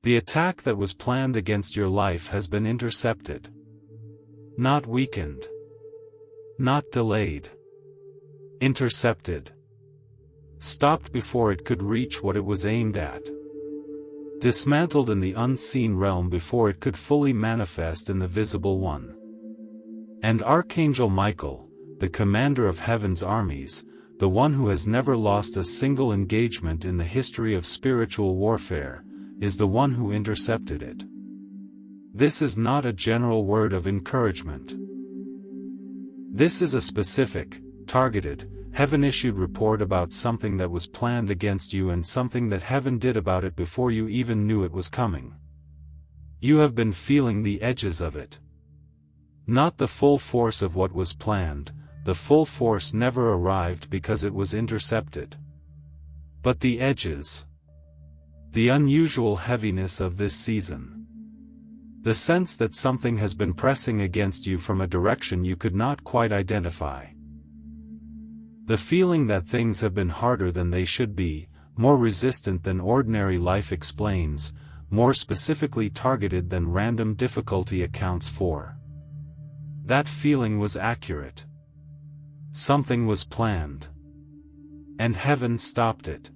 The attack that was planned against your life has been intercepted. Not weakened. Not delayed. Intercepted. Stopped before it could reach what it was aimed at. Dismantled in the unseen realm before it could fully manifest in the visible one. And Archangel Michael, the commander of heaven's armies, the one who has never lost a single engagement in the history of spiritual warfare, is the one who intercepted it. This is not a general word of encouragement. This is a specific, targeted, heaven-issued report about something that was planned against you and something that heaven did about it before you even knew it was coming. You have been feeling the edges of it. Not the full force of what was planned. The full force never arrived because it was intercepted. But the edges. The unusual heaviness of this season. The sense that something has been pressing against you from a direction you could not quite identify. The feeling that things have been harder than they should be, more resistant than ordinary life explains, more specifically targeted than random difficulty accounts for. That feeling was accurate. Something was planned. And heaven stopped it.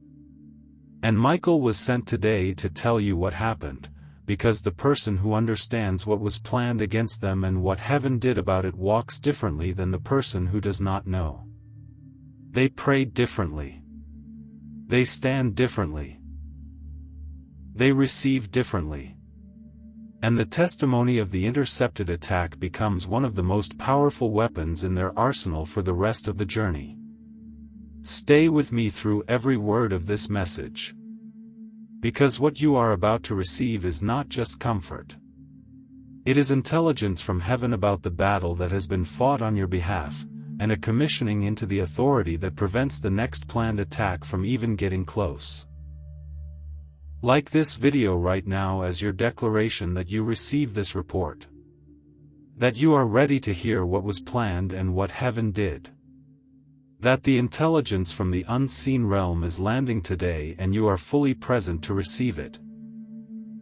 And Michael was sent today to tell you what happened, because the person who understands what was planned against them and what heaven did about it walks differently than the person who does not know. They pray differently. They stand differently. They receive differently. And the testimony of the intercepted attack becomes one of the most powerful weapons in their arsenal for the rest of the journey. Stay with me through every word of this message. Because what you are about to receive is not just comfort. It is intelligence from heaven about the battle that has been fought on your behalf, and a commissioning into the authority that prevents the next planned attack from even getting close. Like this video right now as your declaration that you receive this report. That you are ready to hear what was planned and what heaven did. That the intelligence from the unseen realm is landing today and you are fully present to receive it.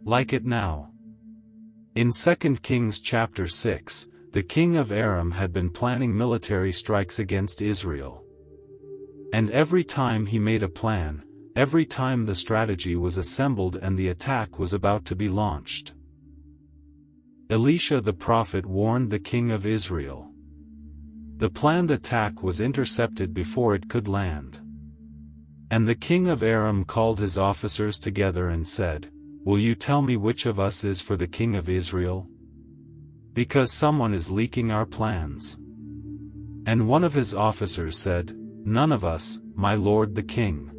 Like it now. In 2 Kings chapter 6, the king of Aram had been planning military strikes against Israel. And every time he made a plan, every time the strategy was assembled and the attack was about to be launched, Elisha the prophet warned the king of Israel. The planned attack was intercepted before it could land. And the king of Aram called his officers together and said, "Will you tell me which of us is for the king of Israel? Because someone is leaking our plans." And one of his officers said, "None of us, my lord the king."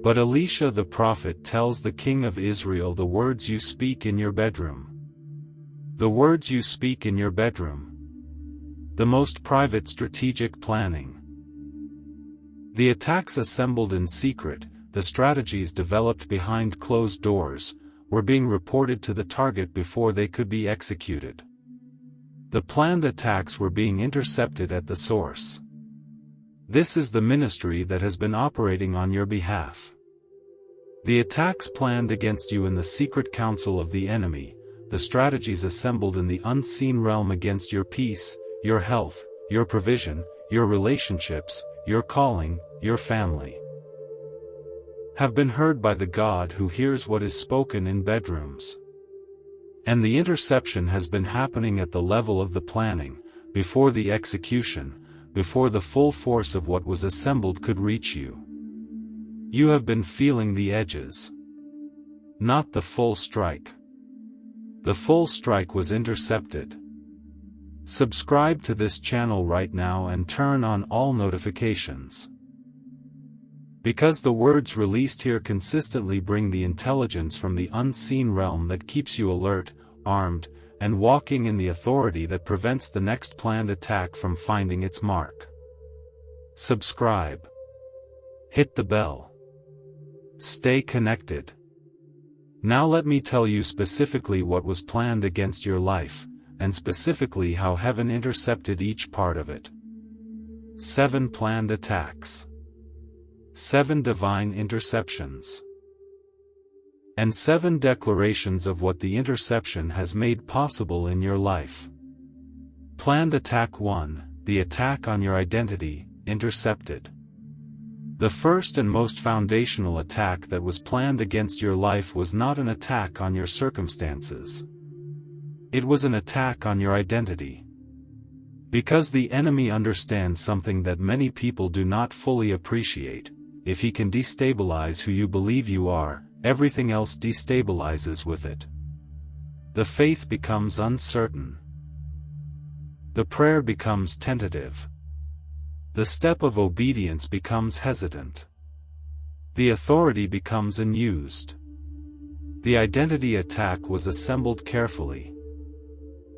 But Elisha the prophet tells the king of Israel, "The words you speak in your bedroom. The words you speak in your bedroom. The most private strategic planning. The attacks assembled in secret, the strategies developed behind closed doors, were being reported to the target before they could be executed. The planned attacks were being intercepted at the source. This is the ministry that has been operating on your behalf. The attacks planned against you in the secret council of the enemy, the strategies assembled in the unseen realm against your peace, your health, your provision, your relationships, your calling, your family, have been heard by the God who hears what is spoken in bedrooms. And the interception has been happening at the level of the planning, before the execution, before the full force of what was assembled could reach you. You have been feeling the edges. Not the full strike. The full strike was intercepted. Subscribe to this channel right now and turn on all notifications. Because the words released here consistently bring the intelligence from the unseen realm that keeps you alert, armed, and walking in the authority that prevents the next planned attack from finding its mark. Subscribe. Hit the bell. Stay connected. Now let me tell you specifically what was planned against your life, and specifically how heaven intercepted each part of it. 7 planned attacks. 7 divine interceptions. and 7 declarations of what the interception has made possible in your life. Planned attack 1, the attack on your identity, intercepted. The first and most foundational attack that was planned against your life was not an attack on your circumstances. It was an attack on your identity. Because the enemy understands something that many people do not fully appreciate: if he can destabilize who you believe you are, everything else destabilizes with it. The faith becomes uncertain. The prayer becomes tentative. The step of obedience becomes hesitant. The authority becomes unused. The identity attack was assembled carefully.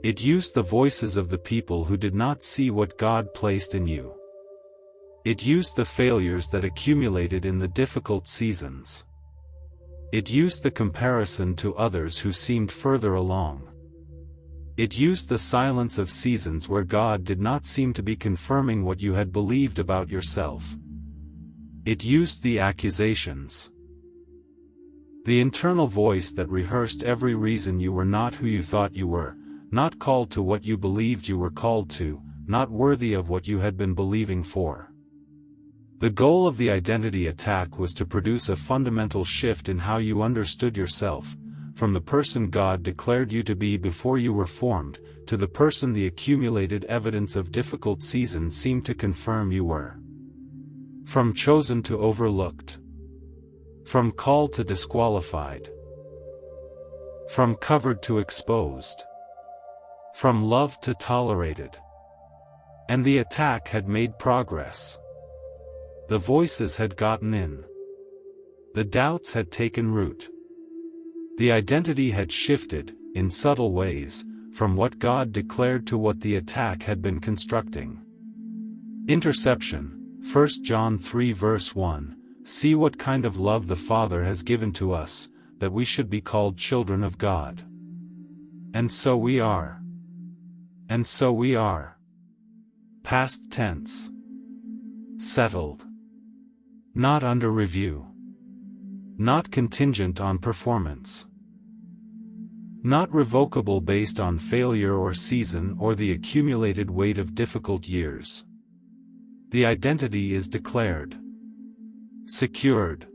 It used the voices of the people who did not see what God placed in you. It used the failures that accumulated in the difficult seasons. It used the comparison to others who seemed further along. It used the silence of seasons where God did not seem to be confirming what you had believed about yourself. It used the accusations. The internal voice that rehearsed every reason you were not who you thought you were, not called to what you believed you were called to, not worthy of what you had been believing for. The goal of the identity attack was to produce a fundamental shift in how you understood yourself, from the person God declared you to be before you were formed, to the person the accumulated evidence of difficult seasons seemed to confirm you were. From chosen to overlooked. From called to disqualified. From covered to exposed. From loved to tolerated. And the attack had made progress. The voices had gotten in. The doubts had taken root. The identity had shifted, in subtle ways, from what God declared to what the attack had been constructing. Interception, 1 John 3 verse 1, see what kind of love the Father has given to us, that we should be called children of God. And so we are. And so we are. Past tense. Settled. Not under review. Not contingent on performance. Not revocable based on failure or season or the accumulated weight of difficult years. The identity is declared. Secured.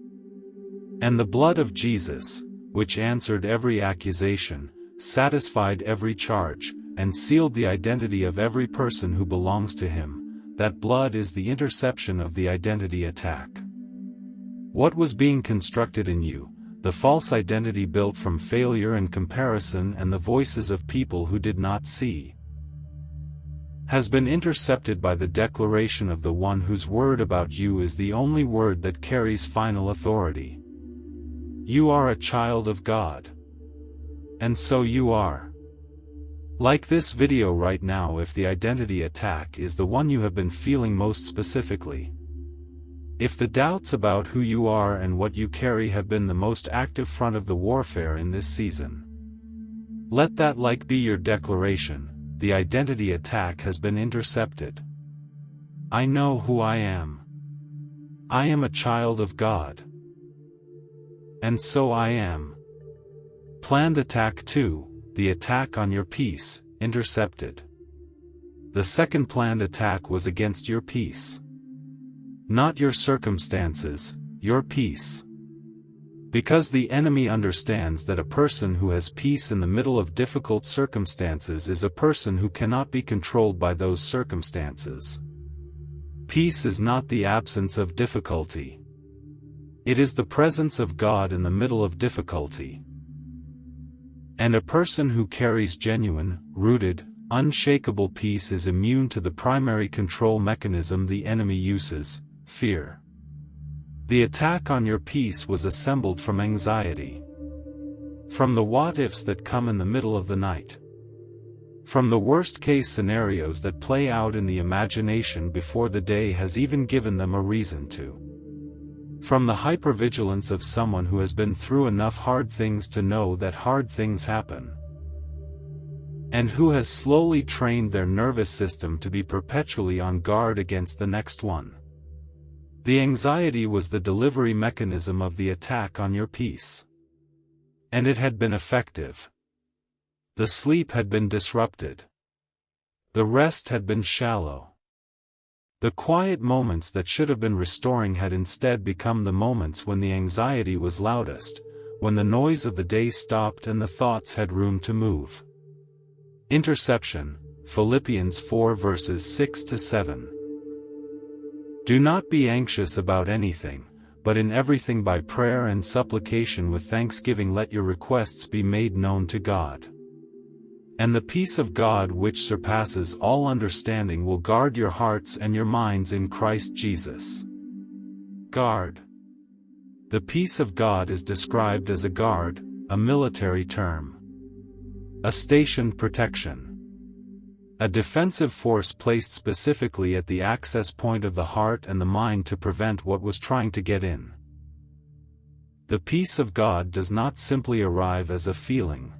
And the blood of Jesus, which answered every accusation, satisfied every charge, and sealed the identity of every person who belongs to him, that blood is the interception of the identity attack. What was being constructed in you, the false identity built from failure and comparison and the voices of people who did not see, has been intercepted by the declaration of the one whose word about you is the only word that carries final authority. You are a child of God. And so you are. Like this video right now, if the identity attack is the one you have been feeling most specifically. If the doubts about who you are and what you carry have been the most active front of the warfare in this season, let that like be your declaration: the identity attack has been intercepted. I know who I am. I am a child of God. And so I am. Planned attack 2, the attack on your peace, intercepted. The second planned attack was against your peace. Not your circumstances, your peace. Because the enemy understands that a person who has peace in the middle of difficult circumstances is a person who cannot be controlled by those circumstances. Peace is not the absence of difficulty. It is the presence of God in the middle of difficulty. And a person who carries genuine, rooted, unshakable peace is immune to the primary control mechanism the enemy uses: fear. The attack on your peace was assembled from anxiety. From the what-ifs that come in the middle of the night. From the worst-case scenarios that play out in the imagination before the day has even given them a reason to. From the hypervigilance of someone who has been through enough hard things to know that hard things happen. And who has slowly trained their nervous system to be perpetually on guard against the next one. The anxiety was the delivery mechanism of the attack on your peace. And it had been effective. The sleep had been disrupted. The rest had been shallow. The quiet moments that should have been restoring had instead become the moments when the anxiety was loudest, when the noise of the day stopped and the thoughts had room to move. Interception, Philippians 4 verses 6-7. Do not be anxious about anything, but in everything by prayer and supplication with thanksgiving let your requests be made known to God. And the peace of God which surpasses all understanding will guard your hearts and your minds in Christ Jesus. Guard. The peace of God is described as a guard, a military term. A stationed protection. A defensive force placed specifically at the access point of the heart and the mind to prevent what was trying to get in. The peace of God does not simply arrive as a feeling.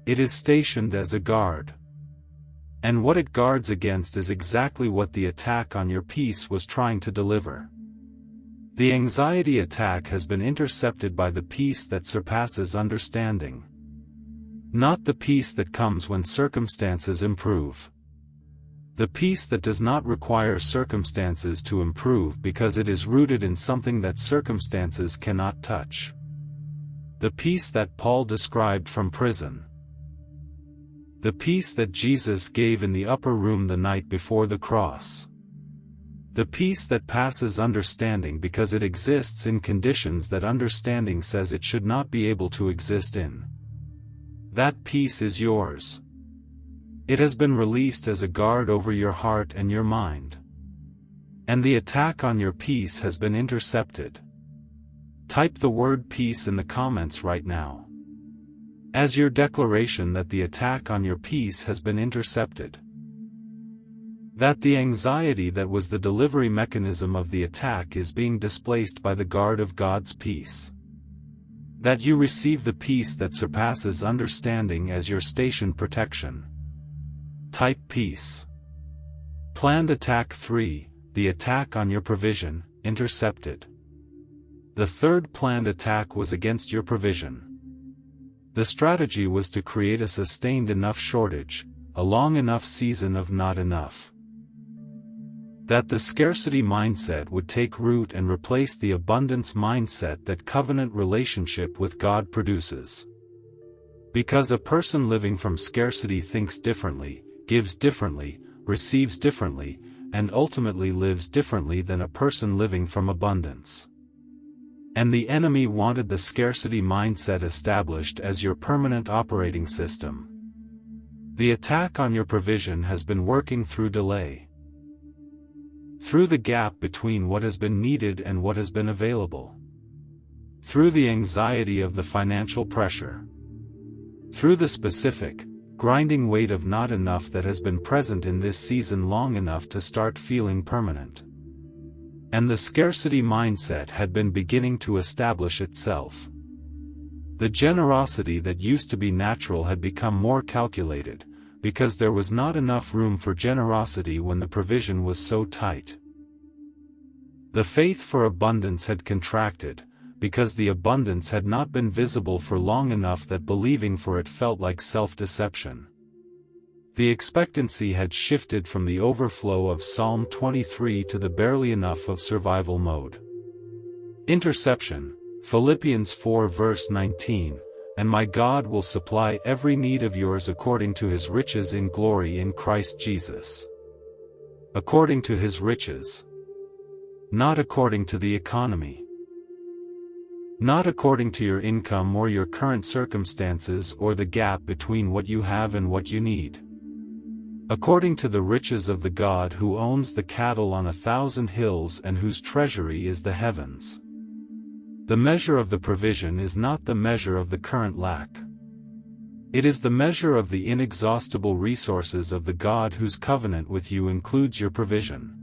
It is stationed as a guard. And what it guards against is exactly what the attack on your peace was trying to deliver. The anxiety attack has been intercepted by the peace that surpasses understanding. Not the peace that comes when circumstances improve. The peace that does not require circumstances to improve because it is rooted in something that circumstances cannot touch. The peace that Paul described from prison. The peace that Jesus gave in the upper room the night before the cross. The peace that passes understanding because it exists in conditions that understanding says it should not be able to exist in. That peace is yours. It has been released as a guard over your heart and your mind. And the attack on your peace has been intercepted. Type the word peace in the comments right now, as your declaration that the attack on your peace has been intercepted. That the anxiety that was the delivery mechanism of the attack is being displaced by the guard of God's peace. That you receive the peace that surpasses understanding as your stationed protection. Type peace. Planned attack 3, the attack on your provision, intercepted. The third planned attack was against your provision. The strategy was to create a sustained enough shortage, a long enough season of not enough. That the scarcity mindset would take root and replace the abundance mindset that covenant relationship with God produces. Because a person living from scarcity thinks differently, gives differently, receives differently, and ultimately lives differently than a person living from abundance. And the enemy wanted the scarcity mindset established as your permanent operating system. The attack on your provision has been working through delay. Through the gap between what has been needed and what has been available. Through the anxiety of the financial pressure. Through the specific, grinding weight of not enough that has been present in this season long enough to start feeling permanent. And the scarcity mindset had been beginning to establish itself. The generosity that used to be natural had become more calculated, because there was not enough room for generosity when the provision was so tight. The faith for abundance had contracted, because the abundance had not been visible for long enough that believing for it felt like self-deception. The expectancy had shifted from the overflow of Psalm 23 to the barely enough of survival mode. Interception, Philippians 4 verse 19, and my God will supply every need of yours according to his riches in glory in Christ Jesus. According to his riches. Not according to the economy. Not according to your income or your current circumstances or the gap between what you have and what you need. According to the riches of the God who owns the cattle on 1,000 hills and whose treasury is the heavens. The measure of the provision is not the measure of the current lack. It is the measure of the inexhaustible resources of the God whose covenant with you includes your provision.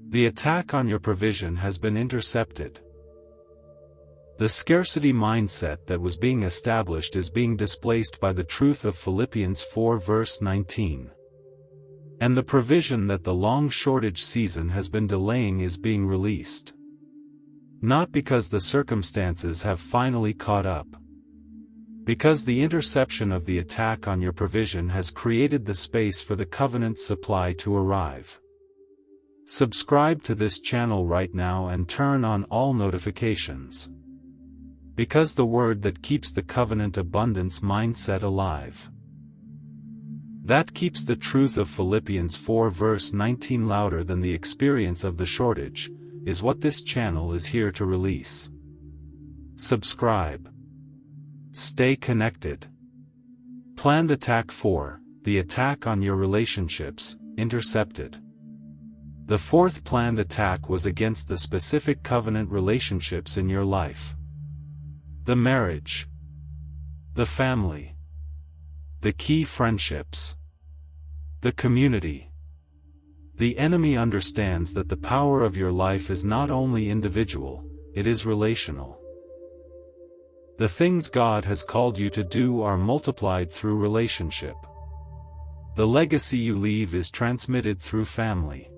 The attack on your provision has been intercepted. The scarcity mindset that was being established is being displaced by the truth of Philippians 4 verse 19. And the provision that the long shortage season has been delaying is being released. Not because the circumstances have finally caught up. Because the interception of the attack on your provision has created the space for the covenant supply to arrive. Subscribe to this channel right now and turn on all notifications. Because the word that keeps the covenant abundance mindset alive. That keeps the truth of Philippians 4 verse 19 louder than the experience of the shortage, is what this channel is here to release. Subscribe. Stay connected. Planned attack 4, the attack on your relationships, intercepted. The fourth planned attack was against the specific covenant relationships in your life. The marriage. The family. The key friendships. The community. The enemy understands that the power of your life is not only individual, it is relational. The things God has called you to do are multiplied through relationship. The legacy you leave is transmitted through family.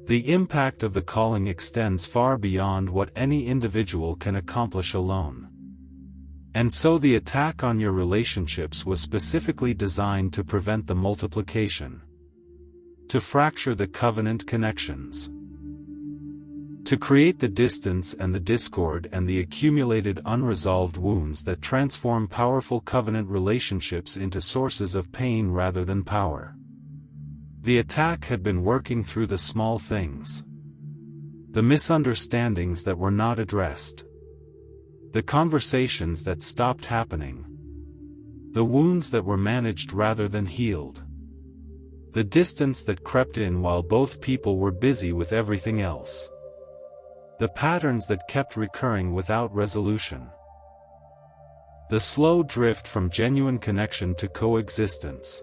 The impact of the calling extends far beyond what any individual can accomplish alone. And so the attack on your relationships was specifically designed to prevent the multiplication. To fracture the covenant connections. To create the distance and the discord and the accumulated unresolved wounds that transform powerful covenant relationships into sources of pain rather than power. The attack had been working through the small things. The misunderstandings that were not addressed. The conversations that stopped happening. The wounds that were managed rather than healed. The distance that crept in while both people were busy with everything else. The patterns that kept recurring without resolution. The slow drift from genuine connection to coexistence.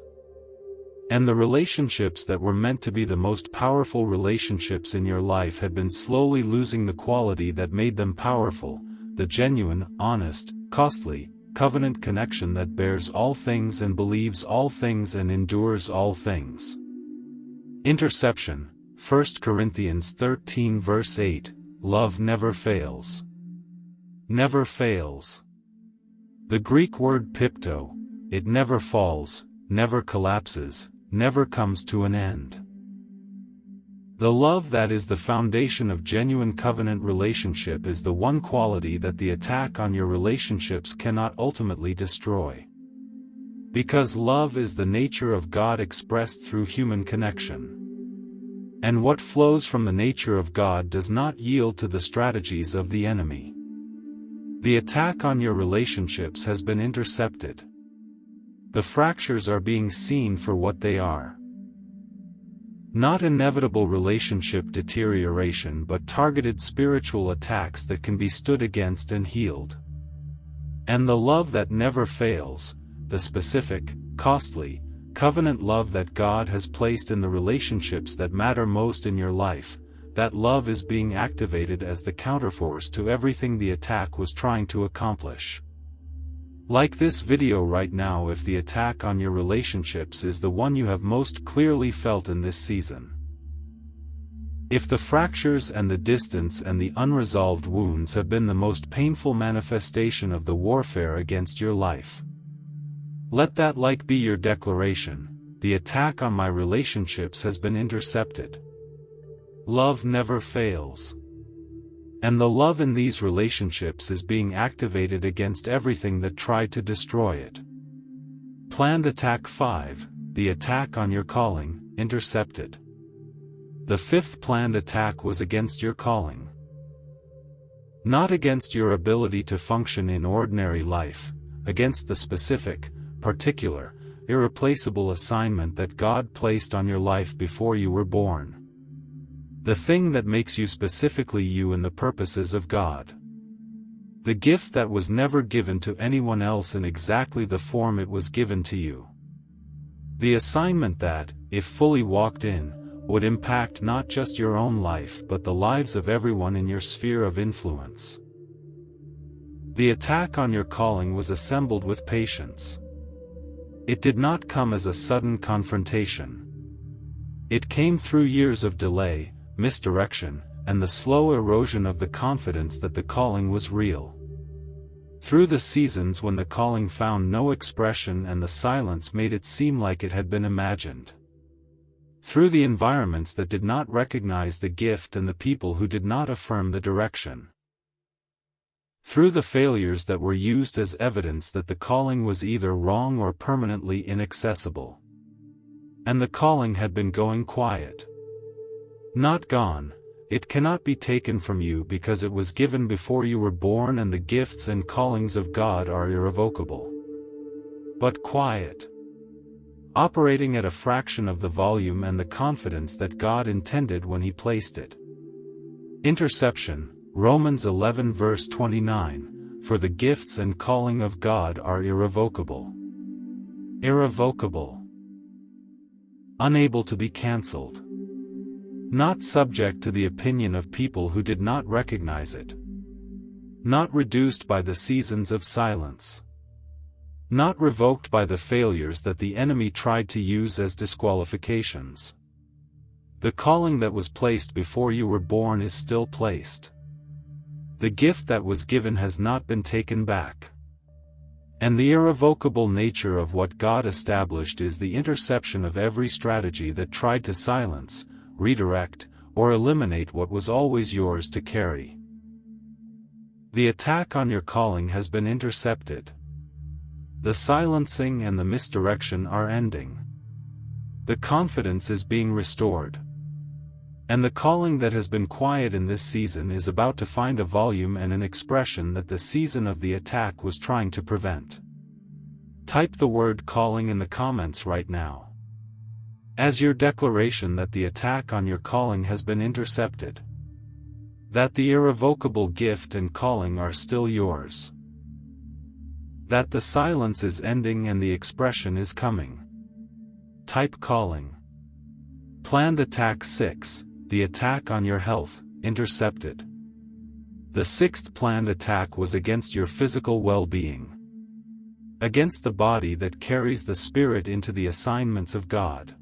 And the relationships that were meant to be the most powerful relationships in your life had been slowly losing the quality that made them powerful, the genuine, honest, costly, covenant connection that bears all things and believes all things and endures all things. Interception, 1 Corinthians 13 verse 8. Love never fails. Never fails. The Greek word pipto, it never falls, never collapses, never comes to an end. The love that is the foundation of genuine covenant relationship is the one quality that the attack on your relationships cannot ultimately destroy. Because love is the nature of God expressed through human connection. And what flows from the nature of God does not yield to the strategies of the enemy. The attack on your relationships has been intercepted. The fractures are being seen for what they are. Not inevitable relationship deterioration but targeted spiritual attacks that can be stood against and healed. And the love that never fails, the specific, costly, covenant love that God has placed in the relationships that matter most in your life, that love is being activated as the counterforce to everything the attack was trying to accomplish. Like this video right now if the attack on your relationships is the one you have most clearly felt in this season. If the fractures and the distance and the unresolved wounds have been the most painful manifestation of the warfare against your life, let that like be your declaration: the attack on my relationships has been intercepted. Love never fails. And the love in these relationships is being activated against everything that tried to destroy it. Planned attack 5, the attack on your calling, intercepted. The fifth planned attack was against your calling. Not against your ability to function in ordinary life, against the specific, particular, irreplaceable assignment that God placed on your life before you were born. The thing that makes you specifically you in the purposes of God. The gift that was never given to anyone else in exactly the form it was given to you. The assignment that, if fully walked in, would impact not just your own life but the lives of everyone in your sphere of influence. The attack on your calling was assembled with patience. It did not come as a sudden confrontation. It came through years of delay, misdirection, and the slow erosion of the confidence that the calling was real. Through the seasons when the calling found no expression and the silence made it seem like it had been imagined. Through the environments that did not recognize the gift and the people who did not affirm the direction. Through the failures that were used as evidence that the calling was either wrong or permanently inaccessible. And the calling had been going quiet. Not gone. It cannot be taken from you because it was given before you were born, and the gifts and callings of God are irrevocable. But quiet. Operating at a fraction of the volume and the confidence that God intended when He placed it. Interception, Romans 11 verse 29, for the gifts and calling of God are irrevocable. Irrevocable. Unable to be cancelled. Not subject to the opinion of people who did not recognize it. Not reduced by the seasons of silence. Not revoked by the failures that the enemy tried to use as disqualifications. The calling that was placed before you were born is still placed. The gift that was given has not been taken back. And the irrevocable nature of what God established is the interception of every strategy that tried to silence, redirect, or eliminate what was always yours to carry. The attack on your calling has been intercepted. The silencing and the misdirection are ending. The confidence is being restored. And the calling that has been quiet in this season is about to find a volume and an expression that the season of the attack was trying to prevent. Type the word calling in the comments right now, as your declaration that the attack on your calling has been intercepted. That the irrevocable gift and calling are still yours. That the silence is ending and the expression is coming. Type calling. Planned attack 6, the attack on your health, intercepted. The sixth planned attack was against your physical well-being. Against the body that carries the Spirit into the assignments of God.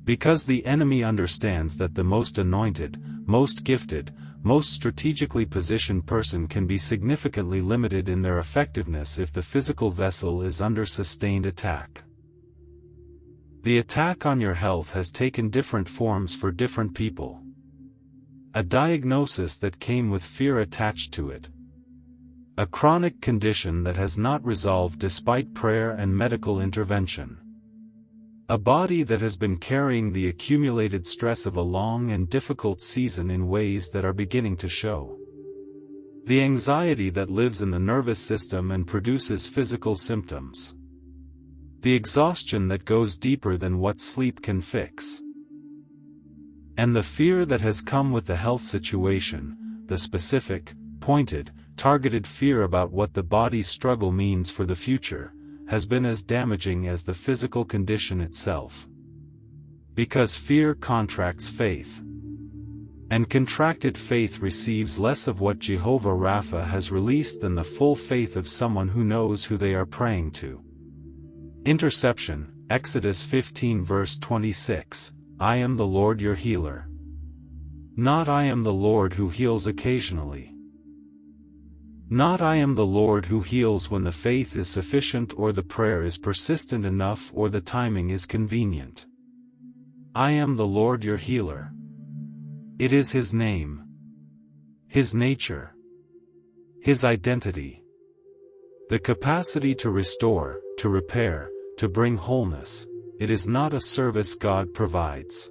Because the enemy understands that the most anointed, most gifted, most strategically positioned person can be significantly limited in their effectiveness if the physical vessel is under sustained attack. The attack on your health has taken different forms for different people. A diagnosis that came with fear attached to it. A chronic condition that has not resolved despite prayer and medical intervention. A body that has been carrying the accumulated stress of a long and difficult season in ways that are beginning to show. The anxiety that lives in the nervous system and produces physical symptoms. The exhaustion that goes deeper than what sleep can fix. And the fear that has come with the health situation, the specific, pointed, targeted fear about what the body's struggle means for the future, has been as damaging as the physical condition itself. Because fear contracts faith. And contracted faith receives less of what Jehovah Rapha has released than the full faith of someone who knows who they are praying to. Interception, Exodus 15 verse 26, I am the Lord your healer. Not I am the Lord who heals occasionally. Not I am the Lord who heals when the faith is sufficient or the prayer is persistent enough or the timing is convenient. I am the Lord your healer. It is His name. His nature. His identity. The capacity to restore, to repair, to bring wholeness. It is not a service God provides.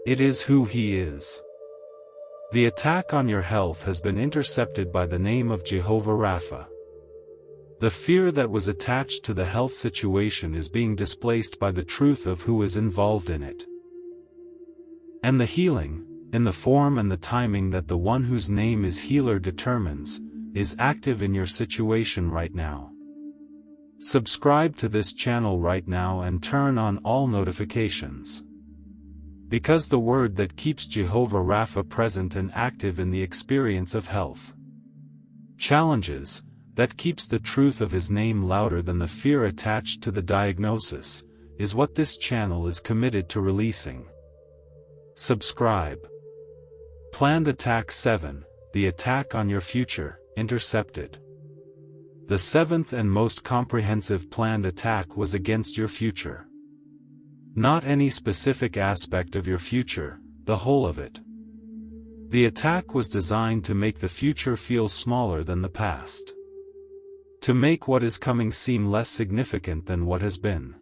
It is who He is. The attack on your health has been intercepted by the name of Jehovah Rapha. The fear that was attached to the health situation is being displaced by the truth of who is involved in it. And the healing, in the form and the timing that the one whose name is healer determines, is active in your situation right now. Subscribe to this channel right now and turn on all notifications. Because the word that keeps Jehovah Rapha present and active in the experience of health. Challenges, that keeps the truth of His name louder than the fear attached to the diagnosis, is what this channel is committed to releasing. Subscribe. Planned attack 7, the attack on your future, intercepted. The seventh and most comprehensive planned attack was against your future. Not any specific aspect of your future, the whole of it. The attack was designed to make the future feel smaller than the past. To make what is coming seem less significant than what has been.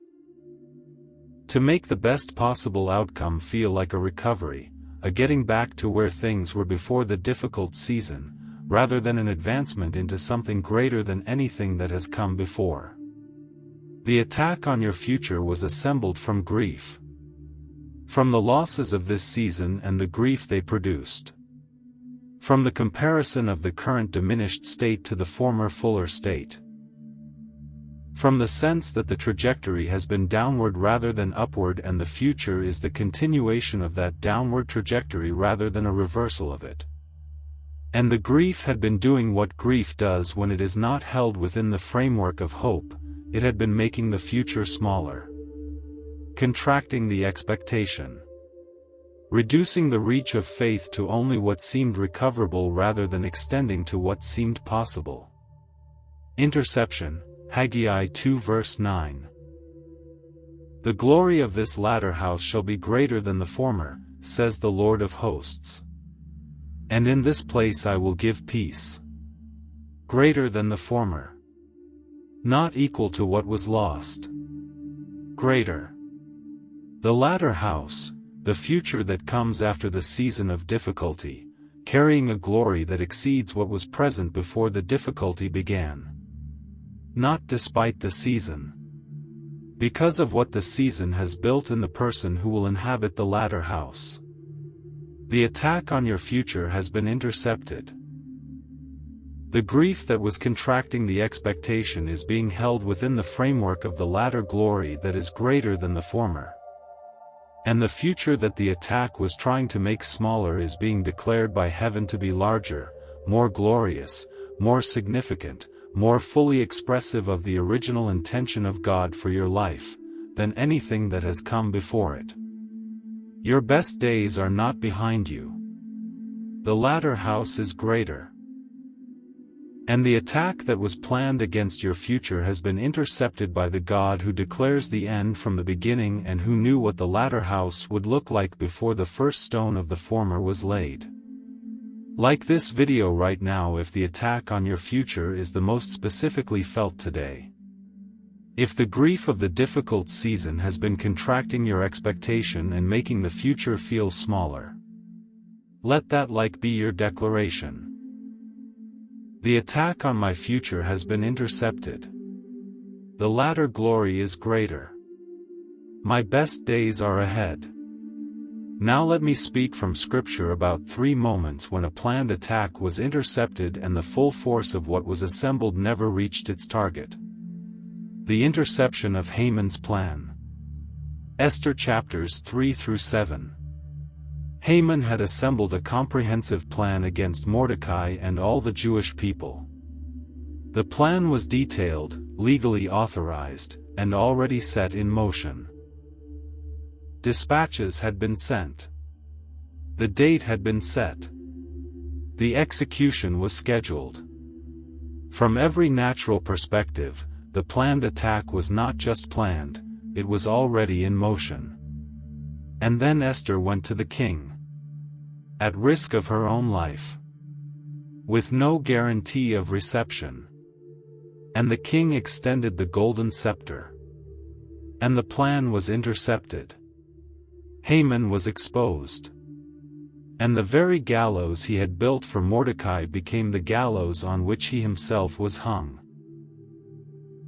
To make the best possible outcome feel like a recovery, a getting back to where things were before the difficult season, rather than an advancement into something greater than anything that has come before. The attack on your future was assembled from grief. From the losses of this season and the grief they produced. From the comparison of the current diminished state to the former fuller state. From the sense that the trajectory has been downward rather than upward and the future is the continuation of that downward trajectory rather than a reversal of it. And the grief had been doing what grief does when it is not held within the framework of hope, it had been making the future smaller. Contracting the expectation. Reducing the reach of faith to only what seemed recoverable rather than extending to what seemed possible. Interception, Haggai 2 verse 9. The glory of this latter house shall be greater than the former, says the Lord of hosts. And in this place I will give peace. Greater than the former. Not equal to what was lost. Greater. The latter house, the future that comes after the season of difficulty, carrying a glory that exceeds what was present before the difficulty began. Not despite the season. Because of what the season has built in the person who will inhabit the latter house. The attack on your future has been intercepted. The grief that was contracting the expectation is being held within the framework of the latter glory that is greater than the former. And the future that the attack was trying to make smaller is being declared by heaven to be larger, more glorious, more significant, more fully expressive of the original intention of God for your life, than anything that has come before it. Your best days are not behind you. The latter house is greater. And the attack that was planned against your future has been intercepted by the God who declares the end from the beginning and who knew what the latter house would look like before the first stone of the former was laid. Like this video right now, if the attack on your future is the most specifically felt today. If the grief of the difficult season has been contracting your expectation and making the future feel smaller. Let that like be your declaration. The attack on my future has been intercepted. The latter glory is greater. My best days are ahead. Now let me speak from Scripture about 3 moments when a planned attack was intercepted and the full force of what was assembled never reached its target. The interception of Haman's plan. Esther chapters 3 through 7. Haman had assembled a comprehensive plan against Mordecai and all the Jewish people. The plan was detailed, legally authorized, and already set in motion. Dispatches had been sent. The date had been set. The execution was scheduled. From every natural perspective, the planned attack was not just planned, it was already in motion. And then Esther went to the king. At risk of her own life. With no guarantee of reception. And the king extended the golden scepter. And the plan was intercepted. Haman was exposed. And the very gallows he had built for Mordecai became the gallows on which he himself was hung.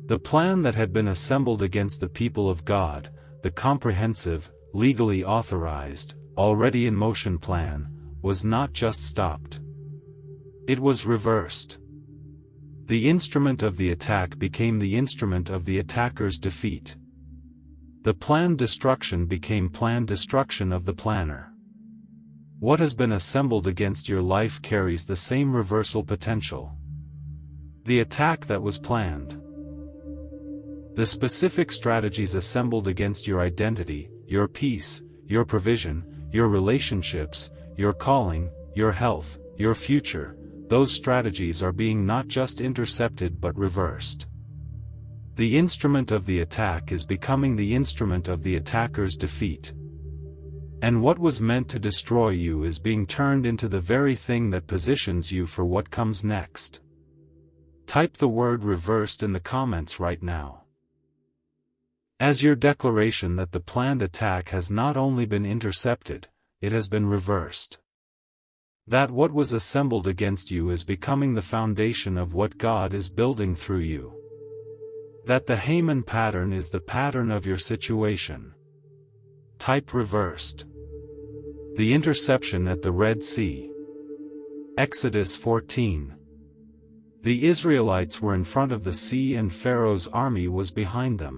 The plan that had been assembled against the people of God, the comprehensive, legally authorized, already in motion plan, was not just stopped. It was reversed. The instrument of the attack became the instrument of the attacker's defeat. The planned destruction became planned destruction of the planner. What has been assembled against your life carries the same reversal potential. The attack that was planned. The specific strategies assembled against your identity, your peace, your provision, your relationships, your calling, your health, your future, those strategies are being not just intercepted but reversed. The instrument of the attack is becoming the instrument of the attacker's defeat. And what was meant to destroy you is being turned into the very thing that positions you for what comes next. Type the word reversed in the comments right now, as your declaration that the planned attack has not only been intercepted, it has been reversed. That what was assembled against you is becoming the foundation of what God is building through you. That the Haman pattern is the pattern of your situation. Type reversed. The interception at the Red Sea. Exodus 14. The Israelites were in front of the sea and Pharaoh's army was behind them.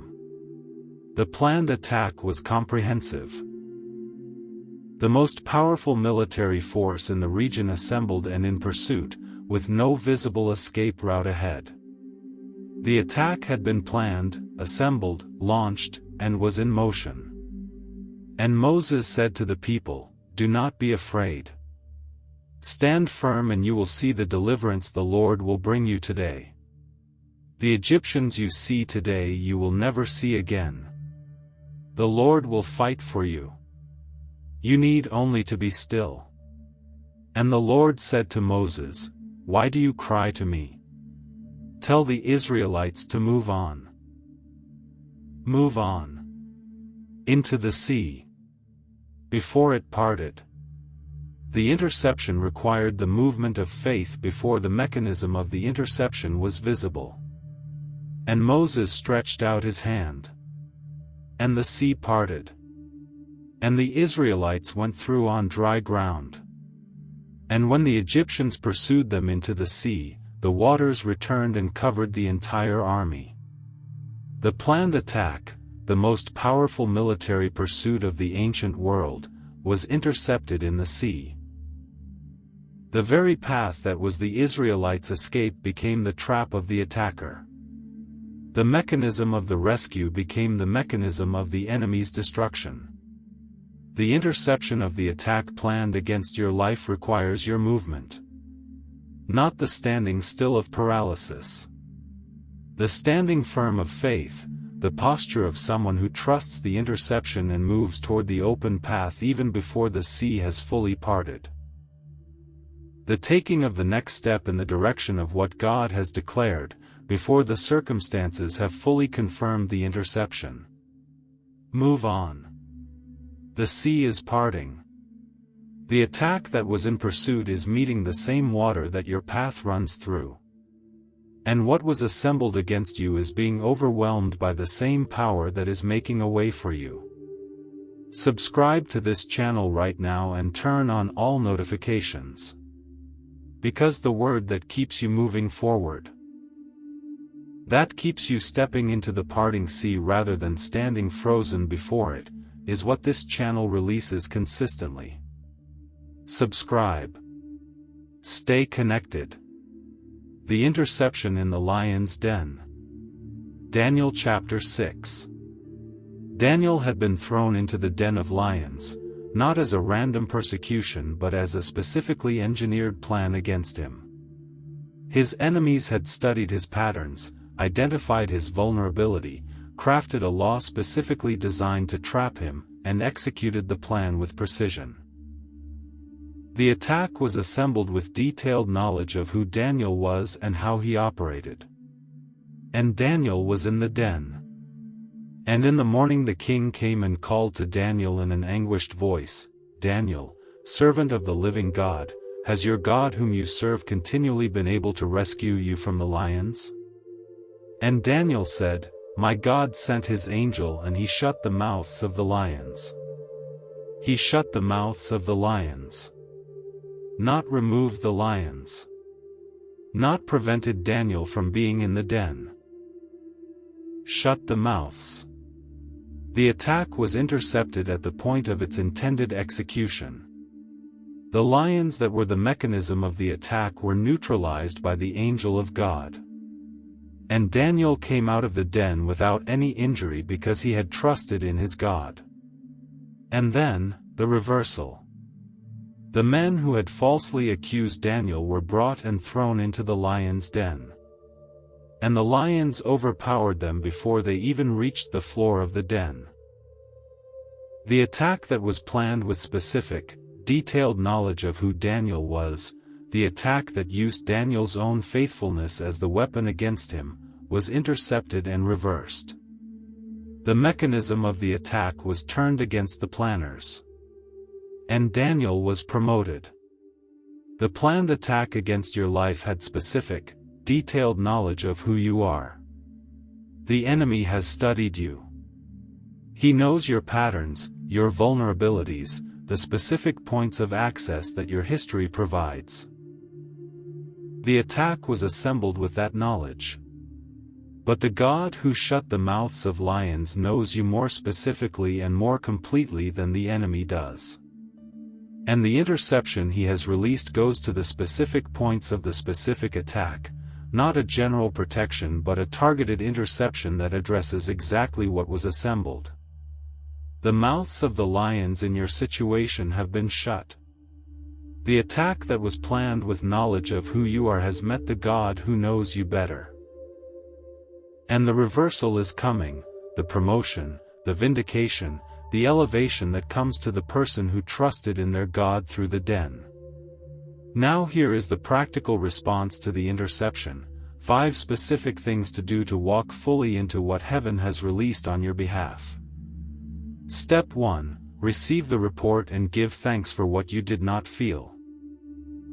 The planned attack was comprehensive. The most powerful military force in the region assembled and in pursuit, with no visible escape route ahead. The attack had been planned, assembled, launched, and was in motion. And Moses said to the people, "Do not be afraid. Stand firm and you will see the deliverance the Lord will bring you today. The Egyptians you see today you will never see again. The Lord will fight for you. You need only to be still." And the Lord said to Moses, "Why do you cry to me? Tell the Israelites to move on. Move on. Into the sea. Before it parted." The interception required the movement of faith before the mechanism of the interception was visible. And Moses stretched out his hand. And the sea parted. And the Israelites went through on dry ground. And when the Egyptians pursued them into the sea, the waters returned and covered the entire army. The planned attack, the most powerful military pursuit of the ancient world, was intercepted in the sea. The very path that was the Israelites' escape became the trap of the attacker. The mechanism of the rescue became the mechanism of the enemy's destruction. The interception of the attack planned against your life requires your movement. Not the standing still of paralysis. The standing firm of faith, the posture of someone who trusts the interception and moves toward the open path even before the sea has fully parted. The taking of the next step in the direction of what God has declared, before the circumstances have fully confirmed the interception. Move on. The sea is parting. The attack that was in pursuit is meeting the same water that your path runs through. And what was assembled against you is being overwhelmed by the same power that is making a way for you. Subscribe to this channel right now and turn on all notifications. Because the word that keeps you moving forward, that keeps you stepping into the parting sea rather than standing frozen before it, is what this channel releases consistently. Subscribe. Stay connected. The interception in the lion's den. Daniel chapter 6. Daniel had been thrown into the den of lions, not as a random persecution but as a specifically engineered plan against him. His enemies had studied his patterns, identified his vulnerability, crafted a law specifically designed to trap him, and executed the plan with precision. The attack was assembled with detailed knowledge of who Daniel was and how he operated. And Daniel was in the den. And in the morning the king came and called to Daniel in an anguished voice, "Daniel, servant of the living God, has your God whom you serve continually been able to rescue you from the lions?" And Daniel said, "My God sent his angel and he shut the mouths of the lions." He shut the mouths of the lions. Not removed the lions. Not prevented Daniel from being in the den. Shut the mouths. The attack was intercepted at the point of its intended execution. The lions that were the mechanism of the attack were neutralized by the angel of God. And Daniel came out of the den without any injury because he had trusted in his God. And then, the reversal. The men who had falsely accused Daniel were brought and thrown into the lion's den. And the lions overpowered them before they even reached the floor of the den. The attack that was planned with specific, detailed knowledge of who Daniel was, the attack that used Daniel's own faithfulness as the weapon against him, was intercepted and reversed. The mechanism of the attack was turned against the planners. And Daniel was promoted. The planned attack against your life had specific, detailed knowledge of who you are. The enemy has studied you. He knows your patterns, your vulnerabilities, the specific points of access that your history provides. The attack was assembled with that knowledge. But the God who shut the mouths of lions knows you more specifically and more completely than the enemy does. And the interception he has released goes to the specific points of the specific attack, not a general protection but a targeted interception that addresses exactly what was assembled. The mouths of the lions in your situation have been shut. The attack that was planned with knowledge of who you are has met the God who knows you better. And the reversal is coming, the promotion, the vindication, the elevation that comes to the person who trusted in their God through the den. Now here is the practical response to the interception, 5 specific things to do to walk fully into what heaven has released on your behalf. Step 1. Receive the report and give thanks for what you did not feel.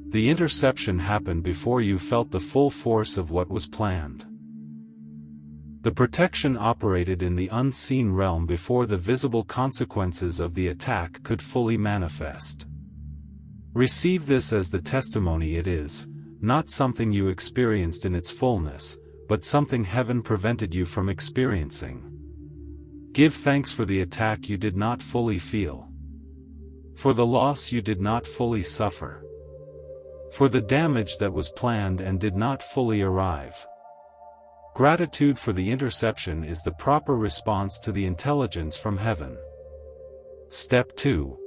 The interception happened before you felt the full force of what was planned. The protection operated in the unseen realm before the visible consequences of the attack could fully manifest. Receive this as the testimony it is, not something you experienced in its fullness, but something heaven prevented you from experiencing. Give thanks for the attack you did not fully feel. For the loss you did not fully suffer. For the damage that was planned and did not fully arrive. Gratitude for the interception is the proper response to the intelligence from heaven. Step 2.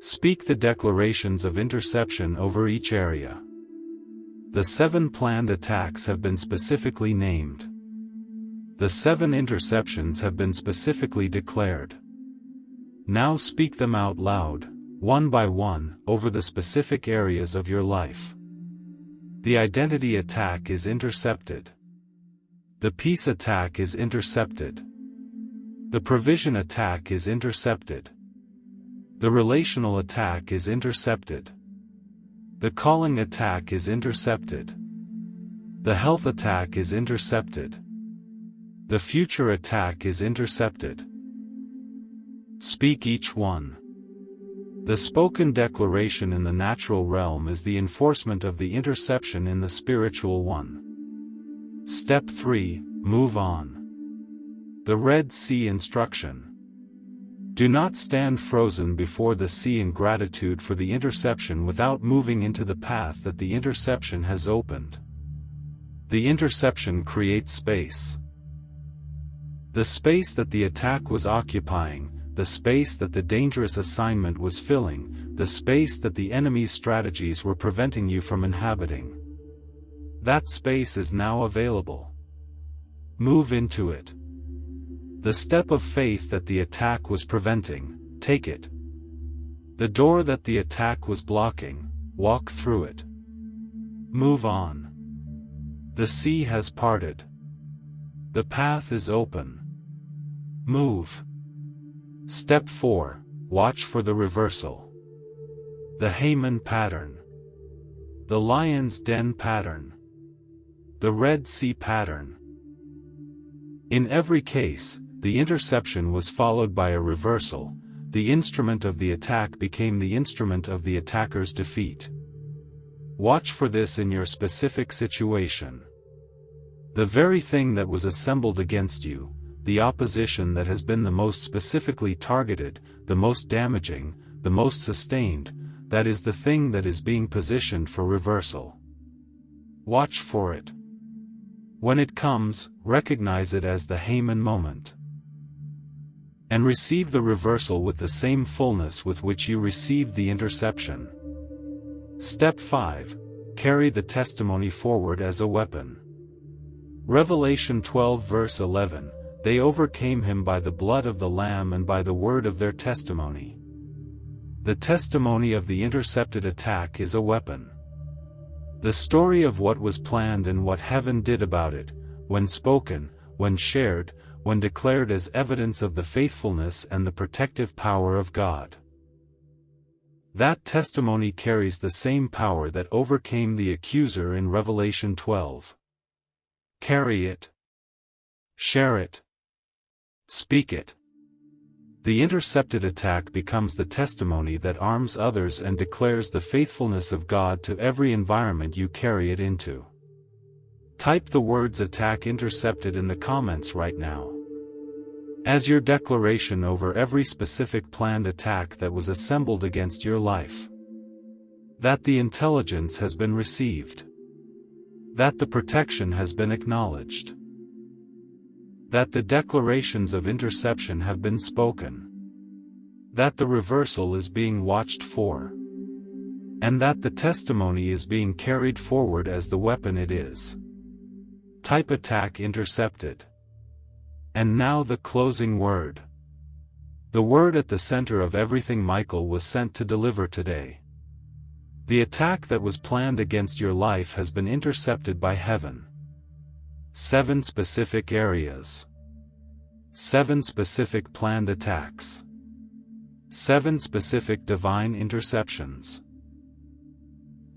Speak the declarations of interception over each area. The 7 planned attacks have been specifically named. The 7 interceptions have been specifically declared. Now speak them out loud, one by one, over the specific areas of your life. The identity attack is intercepted. The peace attack is intercepted. The provision attack is intercepted. The relational attack is intercepted. The calling attack is intercepted. The health attack is intercepted. The future attack is intercepted. Speak each one. The spoken declaration in the natural realm is the enforcement of the interception in the spiritual one. Step 3. Move on. The Red Sea instruction. Do not stand frozen before the sea in gratitude for the interception without moving into the path that the interception has opened. The interception creates space. The space that the attack was occupying, the space that the dangerous assignment was filling, the space that the enemy's strategies were preventing you from inhabiting. That space is now available. Move into it. The step of faith that the attack was preventing, take it. The door that the attack was blocking, walk through it. Move on. The sea has parted. The path is open. Move. Step 4. Watch for the reversal. The Haman pattern. The Lion's Den pattern. The Red Sea pattern. In every case, the interception was followed by a reversal. The instrument of the attack became the instrument of the attacker's defeat. Watch for this in your specific situation. The very thing that was assembled against you, the opposition that has been the most specifically targeted, the most damaging, the most sustained, that is the thing that is being positioned for reversal. Watch for it. When it comes, recognize it as the Haman moment. and receive the reversal with the same fullness with which you received the interception. Step 5. Carry the testimony forward as a weapon. Revelation 12 verse 11, they overcame him by the blood of the Lamb and by the word of their testimony. The testimony of the intercepted attack is a weapon. The story of what was planned and what heaven did about it, when spoken, when shared, when declared as evidence of the faithfulness and the protective power of God. That testimony carries the same power that overcame the accuser in Revelation 12. Carry it. Share it. Speak it. The intercepted attack becomes the testimony that arms others and declares the faithfulness of God to every environment you carry it into. Type the words "attack intercepted" in the comments right now, as your declaration over every specific planned attack that was assembled against your life. That the intelligence has been received. That the protection has been acknowledged. That the declarations of interception have been spoken. That the reversal is being watched for. And that the testimony is being carried forward as the weapon it is. Type "attack intercepted." And now the closing word. The word at the center of everything Michael was sent to deliver today. The attack that was planned against your life has been intercepted by heaven. 7 specific areas. 7 specific planned attacks. 7 specific divine interceptions.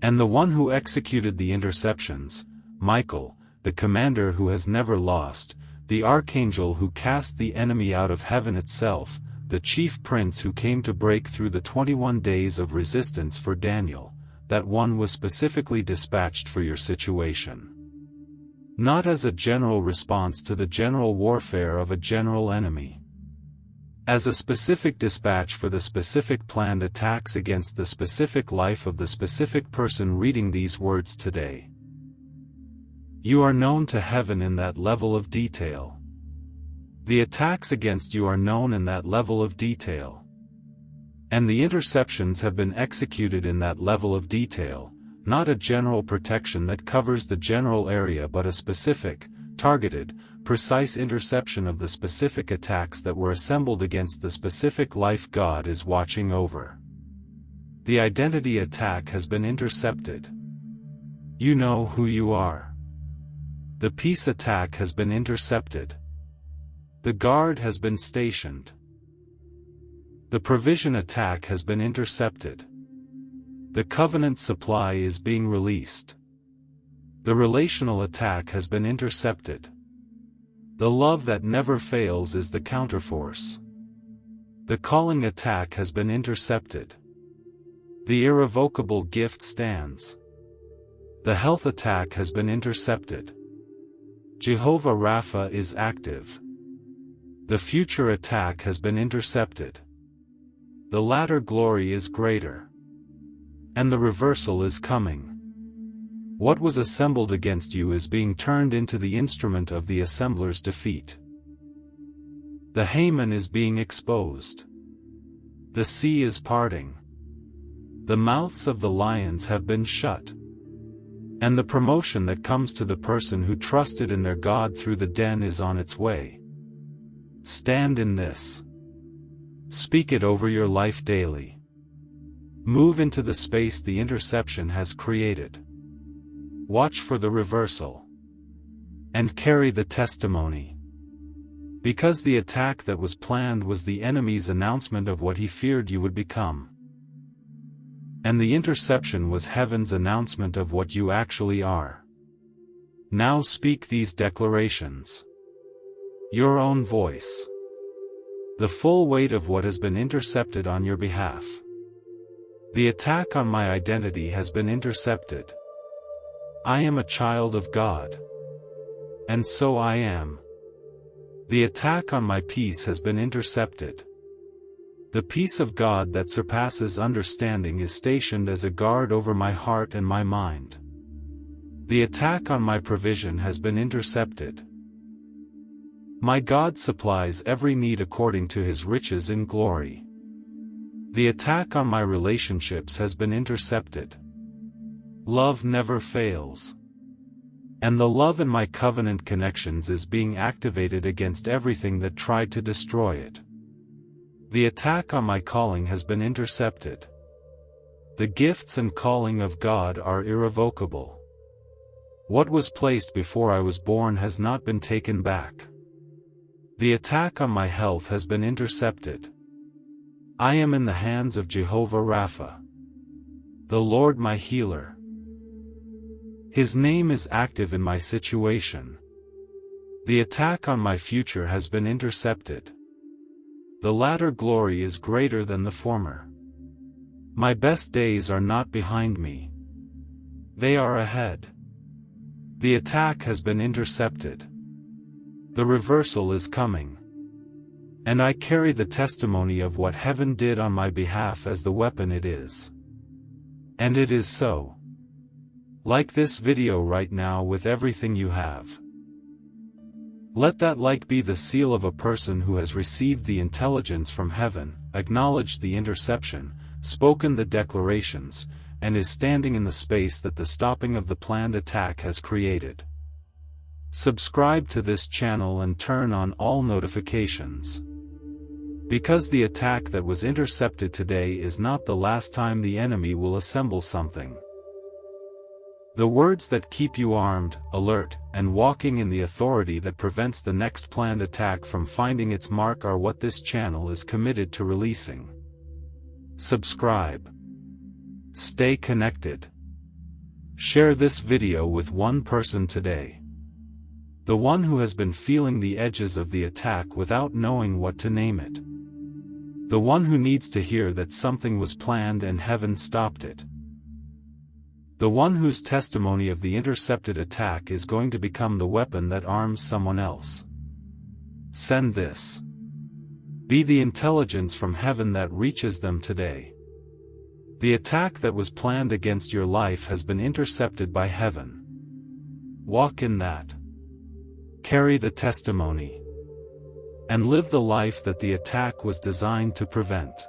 And the one who executed the interceptions, Michael, the commander who has never lost, the archangel who cast the enemy out of heaven itself, the chief prince who came to break through the 21 days of resistance for Daniel, that one was specifically dispatched for your situation. Not as a general response to the general warfare of a general enemy. As a specific dispatch for the specific planned attacks against the specific life of the specific person reading these words today. You are known to heaven in that level of detail. The attacks against you are known in that level of detail. And the interceptions have been executed in that level of detail. Not a general protection that covers the general area but a specific, targeted, precise interception of the specific attacks that were assembled against the specific life God is watching over. The identity attack has been intercepted. You know who you are. The peace attack has been intercepted. The guard has been stationed. The provision attack has been intercepted. The covenant supply is being released. The relational attack has been intercepted. The love that never fails is the counterforce. The calling attack has been intercepted. The irrevocable gift stands. The health attack has been intercepted. Jehovah Rapha is active. The future attack has been intercepted. The latter glory is greater. And the reversal is coming. What was assembled against you is being turned into the instrument of the assembler's defeat. The Haman is being exposed. The sea is parting. The mouths of the lions have been shut. And the promotion that comes to the person who trusted in their God through the den is on its way. Stand in this. Speak it over your life daily. Move into the space the interception has created. Watch for the reversal. And carry the testimony. Because the attack that was planned was the enemy's announcement of what he feared you would become. And the interception was heaven's announcement of what you actually are. Now speak these declarations. Your own voice. The full weight of what has been intercepted on your behalf. The attack on my identity has been intercepted. I am a child of God. And so I am. The attack on my peace has been intercepted. The peace of God that surpasses understanding is stationed as a guard over my heart and my mind. The attack on my provision has been intercepted. My God supplies every need according to his riches in glory. The attack on my relationships has been intercepted. Love never fails. And the love in my covenant connections is being activated against everything that tried to destroy it. The attack on my calling has been intercepted. The gifts and calling of God are irrevocable. What was placed before I was born has not been taken back. The attack on my health has been intercepted. I am in the hands of Jehovah Rapha, the Lord my healer. His name is active in my situation. The attack on my future has been intercepted. The latter glory is greater than the former. My best days are not behind me. They are ahead. The attack has been intercepted. The reversal is coming. And I carry the testimony of what heaven did on my behalf as the weapon it is. And it is so. Like this video right now with everything you have. Let that like be the seal of a person who has received the intelligence from heaven, acknowledged the interception, spoken the declarations, and is standing in the space that the stopping of the planned attack has created. Subscribe to this channel and turn on all notifications. Because the attack that was intercepted today is not the last time the enemy will assemble something. The words that keep you armed, alert, and walking in the authority that prevents the next planned attack from finding its mark are what this channel is committed to releasing. Subscribe. Stay connected. Share this video with one person today. The one who has been feeling the edges of the attack without knowing what to name it. The one who needs to hear that something was planned and heaven stopped it. The one whose testimony of the intercepted attack is going to become the weapon that arms someone else. Send this. Be the intelligence from heaven that reaches them today. The attack that was planned against your life has been intercepted by heaven. Walk in that. Carry the testimony. And live the life that the attack was designed to prevent.